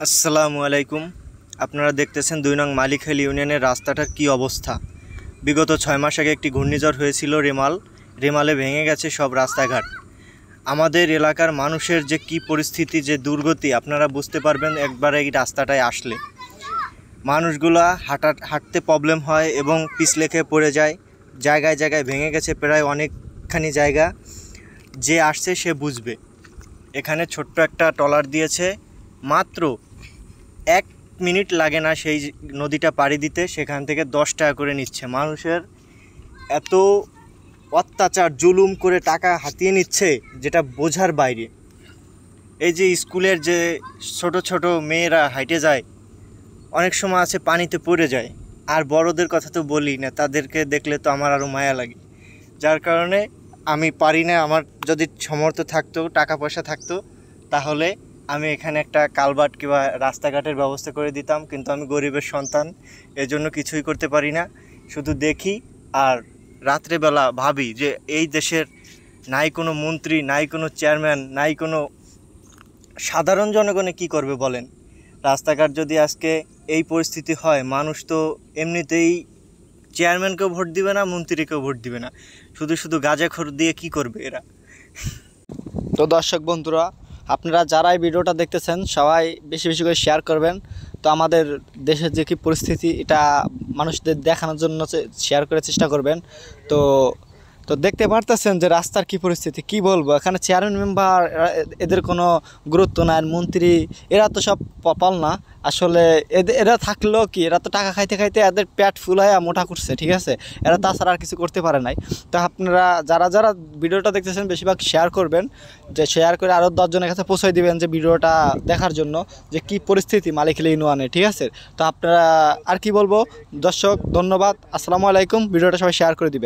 আসসালামু আলাইকুম। আপনারা দেখতেছেন ২ নং মালিখালী ইউনিয়নের রাস্তাটার কি অবস্থা। বিগত ৬ মাস আগে একটি ঘূর্ণিঝড় হয়েছিল রেমালে ভেঙে গেছে সব রাস্তাঘাট। আমাদের এলাকার মানুষের যে কি পরিস্থিতি, যে দুর্গতি আপনারা বুঝতে পারবেন একবার এই রাস্তাটায় আসলে। মানুষগুলা হাঁটতে প্রবলেম হয় এবং পিছলে খেয়ে পড়ে যায়। জায়গায় জায়গায় ভেঙে গেছে প্রায় অনেকখানি জায়গা। যে আসছে সে বুঝবে। এখানে ছোট্ট একটা ট্রলার দিয়েছে, মাত্র 1 মিনিট লাগে না সেই নদীটা পাড়ি দিতে, সেখান থেকে 10 টাকা করে নিচ্ছে। মানুষের এত অত্যাচার জুলুম করে টাকা হাতিয়ে নিচ্ছে যেটা বোঝার বাইরে। এই যে স্কুলের যে ছোট ছোট মেয়েরা হাইটে যায়, অনেক সময় আছে পানিতে পড়ে যায়। আর বড়দের কথা তো বলি না, তাদেরকে দেখলে তো আমার আরও মায়া লাগে। যার কারণে আমি পারি না। আমার যদি সামর্থ্য থাকতো, টাকা পয়সা থাকতো, তাহলে আমি এখানে একটা কালভার্ট কিংবা রাস্তাঘাটের ব্যবস্থা করে দিতাম। কিন্তু আমি গরিবের সন্তান, এজন্য কিছুই করতে পারি না। শুধু দেখি আর রাত্রেবেলা ভাবি যে এই দেশের নাই কোনো মন্ত্রী, নাই কোনো চেয়ারম্যান, নাই কোনো সাধারণ জনগণে কি করবে বলেন। রাস্তাঘাট যদি আজকে এই পরিস্থিতি হয়, মানুষ তো এমনিতেই চেয়ারম্যানকেও ভোট দিবে না, মন্ত্রীকেও ভোট দিবে না। শুধু শুধু গাঁজাখোর দিয়ে কি করবে এরা। তো দর্শক বন্ধুরা, আপনারা যারা এই ভিডিওটা দেখতেছেন সবাই বেশি বেশি করে শেয়ার করবেন। তো আমাদের দেশের যে কি পরিস্থিতি এটা মানুষদের দেখানোর জন্য শেয়ার করার চেষ্টা করবেন। তো তো দেখতে পারতেছেন যে রাস্তার কি পরিস্থিতি, কি বলবো। এখানে চেয়ারম্যান মেম্বার এদের কোনো গুরুত্ব নাই, মন্ত্রী এরা তো সব পাল না। আসলে এরা থাকলেও কি, এরা তো টাকা খাইতে খাইতে এদের পেট ফুলাইয়া মোটা করছে, ঠিক আছে। এরা তাছাড়া আর কিছু করতে পারে নাই। তো আপনারা যারা যারা ভিডিওটা দেখতেছেন বেশিরভাগ শেয়ার করবেন, যে শেয়ার করে আরও 10 জনের কাছে পৌঁছে দিবেন যে ভিডিওটা দেখার জন্য যে কি পরিস্থিতি মালিখালী ইউনিয়নে, ঠিক আছে। তো আপনারা আর কি বলবো, দর্শক ধন্যবাদ, আসসালামু আলাইকুম। ভিডিওটা সবাই শেয়ার করে দিবেন।